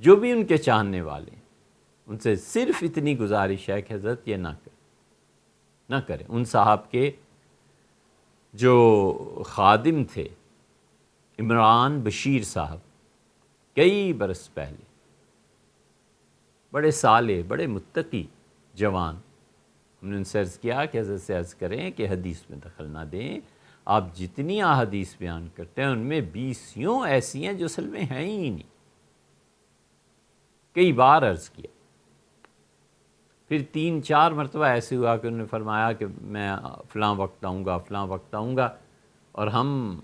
جو بھی ان کے چاہنے والے ہیں ان سے صرف اتنی گزارش ہے کہ حضرت یہ نہ کریں. ان صاحب کے جو خادم تھے عمران بشیر صاحب، کئی برس پہلے، بڑے صالح، بڑے متقی جوان، ہم نے ان سے عرض کیا کہ حضرت سے عرض کریں کہ حدیث میں دخل نہ دیں. آپ جتنی احادیث بیان کرتے ہیں ان میں 20 ایسی ہیں جو اصل میں ہیں ہی نہیں. کئی بار عرض کیا. پھر 3-4 مرتبہ ایسے ہوا کہ انہوں نے فرمایا کہ میں فلاں وقت آؤں گا، اور ہم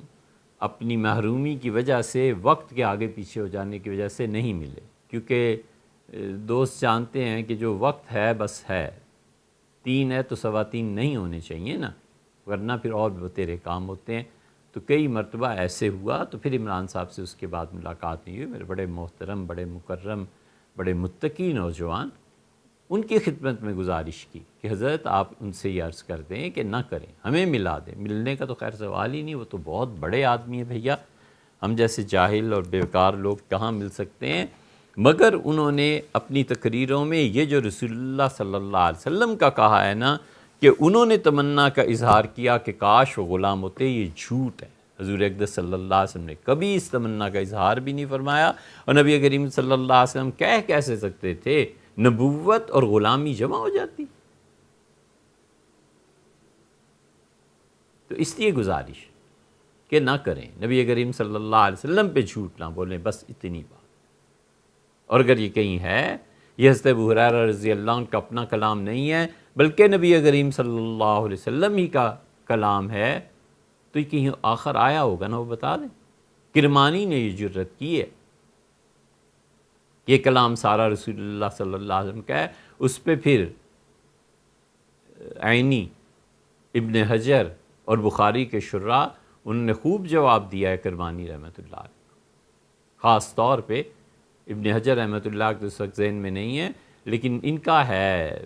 اپنی محرومی کی وجہ سے، وقت کے آگے پیچھے ہو جانے کی وجہ سے نہیں ملے. کیونکہ دوست جانتے ہیں کہ جو وقت ہے بس ہے، 3 ہے تو 3:15 نہیں ہونے چاہیے نا، ورنہ پھر اور بھی تیرے کام ہوتے ہیں. تو کئی مرتبہ ایسے ہوا. تو پھر عمران صاحب سے اس کے بعد ملاقات نہیں ہوئی. میرے بڑے محترم، بڑے مکرم، بڑے متقی نوجوان، ان کی خدمت میں گزارش کی کہ حضرت آپ ان سے یہ عرض کر دیں کہ نہ کریں، ہمیں ملا دیں. ملنے کا تو خیر سوال ہی نہیں، وہ تو بہت بڑے آدمی ہیں بھیا، ہم جیسے جاہل اور بیکار لوگ کہاں مل سکتے ہیں. مگر انہوں نے اپنی تقریروں میں یہ جو رسول اللہ صلی اللہ علیہ وسلم کا کہا ہے نا کہ انہوں نے تمنا کا اظہار کیا کہ کاش وہ غلام ہوتے، یہ جھوٹ ہے. حضور اقدس صلی اللہ علیہ وسلم نے کبھی اس تمنا کا اظہار بھی نہیں فرمایا. اور نبی کریم صلی اللہ علیہ وسلم کیسے سکتے تھے نبوت اور غلامی جمع ہو جاتی. تو اس لیے گزارش کہ نہ کریں، نبی کریم صلی اللہ علیہ وسلم پہ جھوٹ نہ بولیں، بس اتنی بات. اور اگر یہ کہیں ہے، یہ حضرت ابو ہریرہ رضی اللہ عنہ کا اپنا کلام نہیں ہے بلکہ نبی کریم صلی اللہ علیہ وسلم ہی کا کلام ہے، تو یہ کہیں آخر آیا ہوگا نا، وہ بتا دیں. کرمانی نے یہ جرت کی ہے، یہ کلام سارا رسول اللہ صلی اللہ علیہ وسلم کا ہے. اس پہ پھر عینی، ابن حجر اور بخاری کے شراح انہوں نے خوب جواب دیا ہے کرمانی رحمۃ اللہ علیہ. خاص طور پہ ابن حجر رحمۃ اللہ کے اس وقت ذہن میں نہیں ہے، لیکن ان کا ہے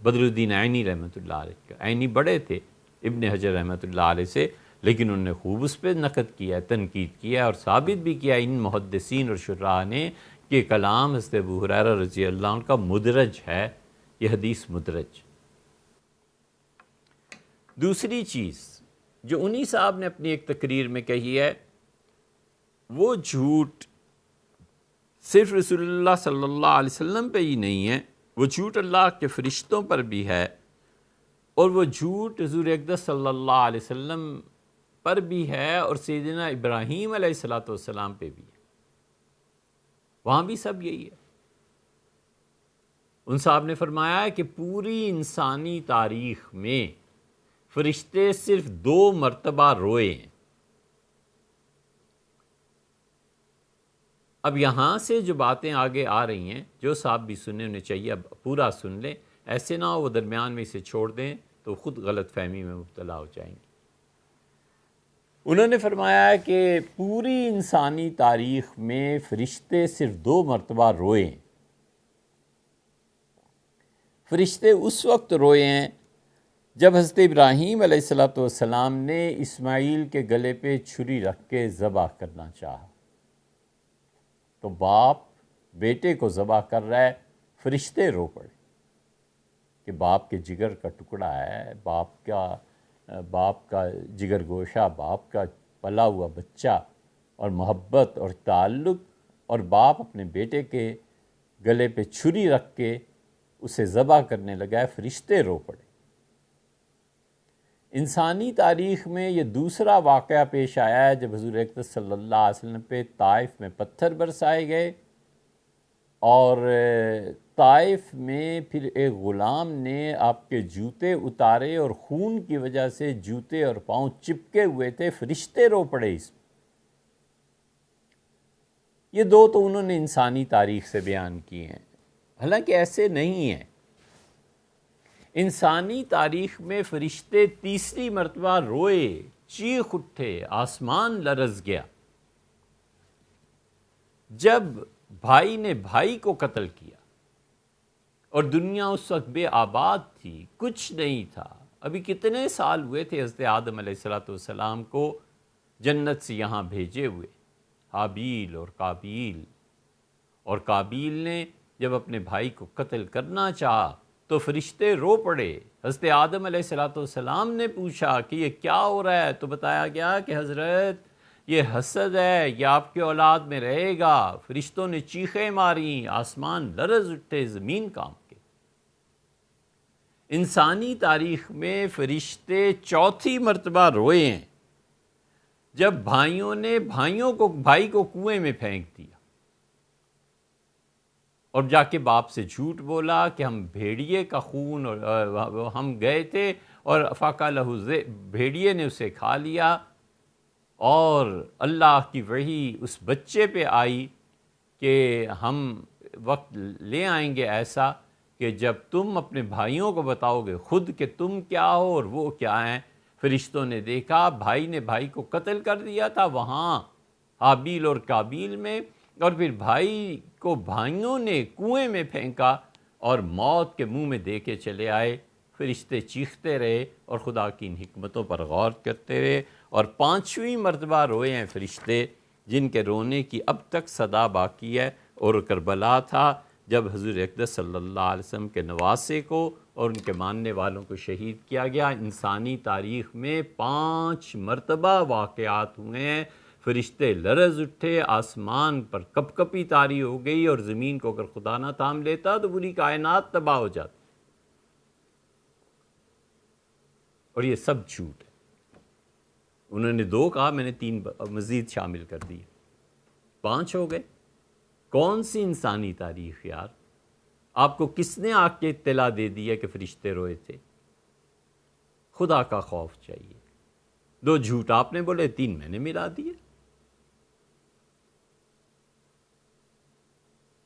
بدر الدین عینی رحمۃ اللہ علیہ. عینی بڑے تھے ابن حجر رحمۃ اللہ علیہ سے، لیکن انہوں نے خوب اس پہ نقد کیا ہے، تنقید کیا ہے، اور ثابت بھی کیا ان محدثین اور شراح نے کہ کلام حضرت ابو ہریرہ رضی اللہ عنہ کا مدرج ہے، یہ حدیث مدرج. دوسری چیز جو انہی صاحب نے اپنی ایک تقریر میں کہی ہے، وہ جھوٹ صرف رسول اللہ صلی اللہ علیہ وسلم پہ ہی نہیں ہے، وہ جھوٹ اللہ کے فرشتوں پر بھی ہے، اور وہ جھوٹ حضور اقدس صلی اللہ علیہ وسلم پر بھی ہے، اور سیدنا ابراہیم علیہ السلام پہ بھی ہے. وہاں بھی سب یہی ہے. ان صاحب نے فرمایا کہ پوری انسانی تاریخ میں فرشتے صرف 2 مرتبہ روئے ہیں. اب یہاں سے جو باتیں آگے آ رہی ہیں، جو صاحب بھی سننے انہیں چاہیے اب پورا سن لیں، ایسے نہ ہو وہ درمیان میں اسے چھوڑ دیں تو خود غلط فہمی میں مبتلا ہو جائیں گے. انہوں نے فرمایا کہ پوری انسانی تاریخ میں فرشتے صرف 2 مرتبہ روئے ہیں. فرشتے اس وقت روئے ہیں جب حضرت ابراہیم علیہ السلام نے اسماعیل کے گلے پہ چھری رکھ کے ذبح کرنا چاہا، تو باپ بیٹے کو ذبح کر رہا ہے، فرشتے رو پڑے کہ باپ کے جگر کا ٹکڑا ہے، باپ کا جگر گوشہ، باپ کا پلا ہوا بچہ، اور محبت اور تعلق، اور باپ اپنے بیٹے کے گلے پہ چھری رکھ کے اسے ذبح کرنے لگا ہے، فرشتے رو پڑے. انسانی تاریخ میں یہ دوسرا واقعہ پیش آیا ہے جب حضور اقدس صلی اللہ علیہ وسلم پہ طائف میں پتھر برسائے گئے، اور طائف میں پھر ایک غلام نے آپ کے جوتے اتارے، اور خون کی وجہ سے جوتے اور پاؤں چپکے ہوئے تھے، فرشتے رو پڑے اس میں. یہ 2 تو انہوں نے انسانی تاریخ سے بیان کیے ہیں، حالانکہ ایسے نہیں ہیں. انسانی تاریخ میں فرشتے تیسری مرتبہ روئے، چیخ اٹھے، آسمان لرز گیا جب بھائی نے بھائی کو قتل کیا، اور دنیا اس وقت بے آباد تھی، کچھ نہیں تھا. ابھی کتنے سال ہوئے تھے حضرت آدم علیہ السلام کو جنت سے یہاں بھیجے ہوئے، حابیل اور قابیل اور قابیل نے جب اپنے بھائی کو قتل کرنا چاہا تو فرشتے رو پڑے۔ حضرت آدم علیہ السلام نے پوچھا کہ یہ کیا ہو رہا ہے، تو بتایا گیا کہ حضرت یہ حسد ہے، یہ آپ کے اولاد میں رہے گا۔ فرشتوں نے چیخیں ماری، آسمان لرز اٹھے، زمین کانپ کے۔ انسانی تاریخ میں فرشتے چوتھی مرتبہ روئے ہیں جب بھائیوں نے بھائی کو کنویں میں پھینک دیا اور جا کے باپ سے جھوٹ بولا کہ ہم بھیڑیے کا خون، اور ہم گئے تھے اور فاقہ لہو بھیڑیے نے اسے کھا لیا، اور اللہ کی وحی اس بچے پہ آئی کہ ہم وقت لے آئیں گے ایسا کہ جب تم اپنے بھائیوں کو بتاؤ گے خود کہ تم کیا ہو اور وہ کیا ہیں۔ فرشتوں نے دیکھا بھائی نے بھائی کو قتل کر دیا تھا وہاں حابیل اور قابیل میں، اور پھر بھائی کو بھائیوں نے کنویں میں پھینکا اور موت کے منہ میں دے کے چلے آئے۔ فرشتے چیختے رہے اور خدا کی ان حکمتوں پر غور کرتے رہے، اور پانچویں مرتبہ روئے ہیں فرشتے جن کے رونے کی اب تک صدا باقی ہے۔ اور کربلا تھا جب حضور اقدس صلی اللہ علیہ وسلم کے نواسے کو اور ان کے ماننے والوں کو شہید کیا گیا۔ انسانی تاریخ میں 5 مرتبہ واقعات ہوئے ہیں، فرشتے لرز اٹھے، آسمان پر کپ کپی طاری ہو گئی، اور زمین کو اگر خدا نہ تھام لیتا تو پوری کائنات تباہ ہو جاتی۔ اور یہ سب جھوٹ ہے۔ انہوں نے 2 کہا، میں نے 3 مزید شامل کر دیے، 5 ہو گئے۔ کون سی انسانی تاریخ یار؟ آپ کو کس نے آ کے اطلاع دے دیا کہ فرشتے روئے تھے؟ خدا کا خوف چاہیے۔ 2 جھوٹ آپ نے بولے، 3 میں نے ملا دیے۔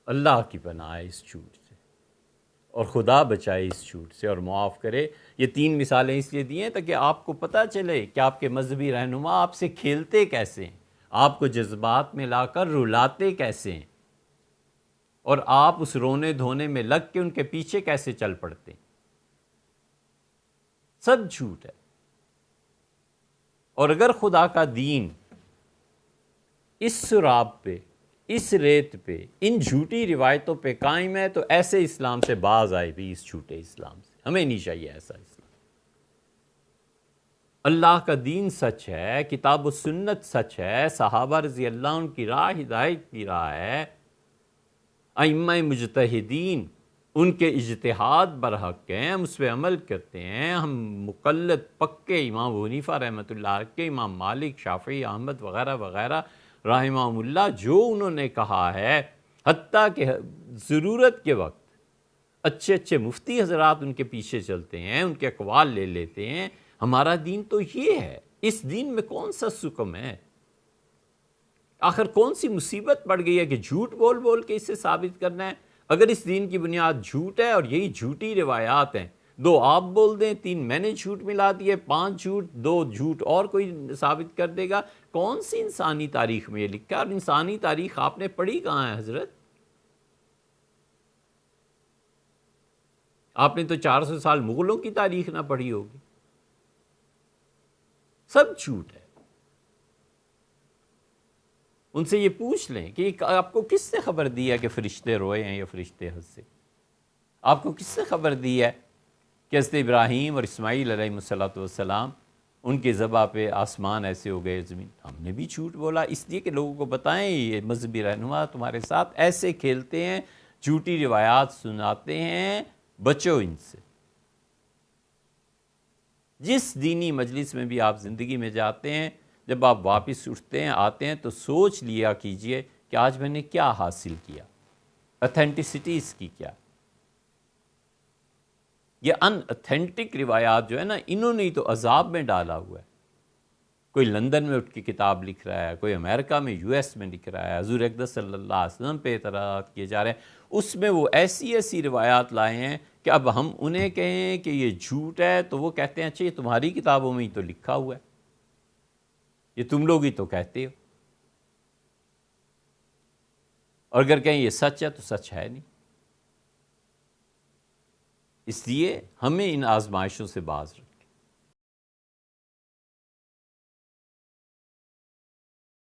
اللہ کی پناہ ہے اس جھوٹ سے، اور خدا بچائے اس جھوٹ سے اور معاف کرے۔ یہ 3 مثالیں اس لیے دی ہیں تاکہ آپ کو پتہ چلے کہ آپ کے مذہبی رہنما آپ سے کھیلتے کیسے ہیں، آپ کو جذبات میں لا کر رلاتے کیسے ہیں، اور آپ اس رونے دھونے میں لگ کے ان کے پیچھے کیسے چل پڑتے ہیں۔ سب جھوٹ ہے۔ اور اگر خدا کا دین اس سراب پہ، اس ریت پہ، ان جھوٹی روایتوں پہ قائم ہے تو ایسے اسلام سے باز آئے بھی، اس جھوٹے اسلام سے۔ ہمیں نہیں چاہیے ایسا اسلام۔ اللہ کا دین سچ ہے، کتاب و سنت سچ ہے، صحابہ رضی اللہ عنہ کی راہ ہدایت کی راہ ہے، ائمہ مجتہدین ان کے اجتہاد برحق ہیں، ہم اس پہ عمل کرتے ہیں، ہم مقلد پکے امام ابو حنیفہ رحمۃ اللہ کے، امام مالک، شافعی، احمد وغیرہ وغیرہ رحمہم اللہ، جو انہوں نے کہا ہے، حتیٰ کہ ضرورت کے وقت اچھے اچھے مفتی حضرات ان کے پیچھے چلتے ہیں، ان کے اقوال لے لیتے ہیں۔ ہمارا دین تو یہ ہے، اس دین میں کون سا سکم ہے؟ آخر کون سی مصیبت پڑ گئی ہے کہ جھوٹ بول بول کے اسے ثابت کرنا ہے؟ اگر اس دین کی بنیاد جھوٹ ہے اور یہی جھوٹی روایات ہیں، 2 آپ بول دیں، 3 میں نے جھوٹ ملا دیے، 5 جھوٹ، 2 جھوٹ اور کوئی ثابت کر دے گا، کون سی انسانی تاریخ میں یہ لکھا ہے؟ اور انسانی تاریخ آپ نے پڑھی کہاں ہے حضرت؟ آپ نے تو 400 سال مغلوں کی تاریخ نہ پڑھی ہوگی۔ سب جھوٹ ہے۔ ان سے یہ پوچھ لیں کہ آپ کو کس نے خبر دی ہے کہ فرشتے روئے ہیں یا فرشتے ہنسے؟ آپ کو کس نے خبر دی ہے کہ حضرت ابراہیم اور اسماعیل علیہ السلام ان کے ذبح پہ آسمان ایسے ہو گئے، زمین؟ ہم نے بھی جھوٹ بولا، اس لیے کہ لوگوں کو بتائیں یہ مذہبی رہنما تمہارے ساتھ ایسے کھیلتے ہیں، جھوٹی روایات سناتے ہیں، بچو ان سے۔ جس دینی مجلس میں بھی آپ زندگی میں جاتے ہیں، جب آپ واپس اٹھتے ہیں، آتے ہیں، تو سوچ لیا کیجئے کہ آج میں نے کیا حاصل کیا، اتھینٹسٹی اس کی کیا۔ یہ ان اتھینٹک روایات جو ہے نا، انہوں نے ہی تو عذاب میں ڈالا ہوا ہے۔ کوئی لندن میں اٹھ کے کتاب لکھ رہا ہے، کوئی امریکہ میں US میں لکھ رہا ہے، حضور اقدس صلی اللہ علیہ وسلم پہ اعتراضات کیے جا رہے ہیں، اس میں وہ ایسی ایسی روایات لائے ہیں کہ اب ہم انہیں کہیں کہ یہ جھوٹ ہے تو وہ کہتے ہیں اچھا یہ تمہاری کتابوں میں ہی تو لکھا ہوا ہے، یہ تم لوگ ہی تو کہتے ہو، اور اگر کہیں یہ سچ ہے تو سچ ہے نہیں۔ اس لیے ہمیں ان آزمائشوں سے باز رکھیں۔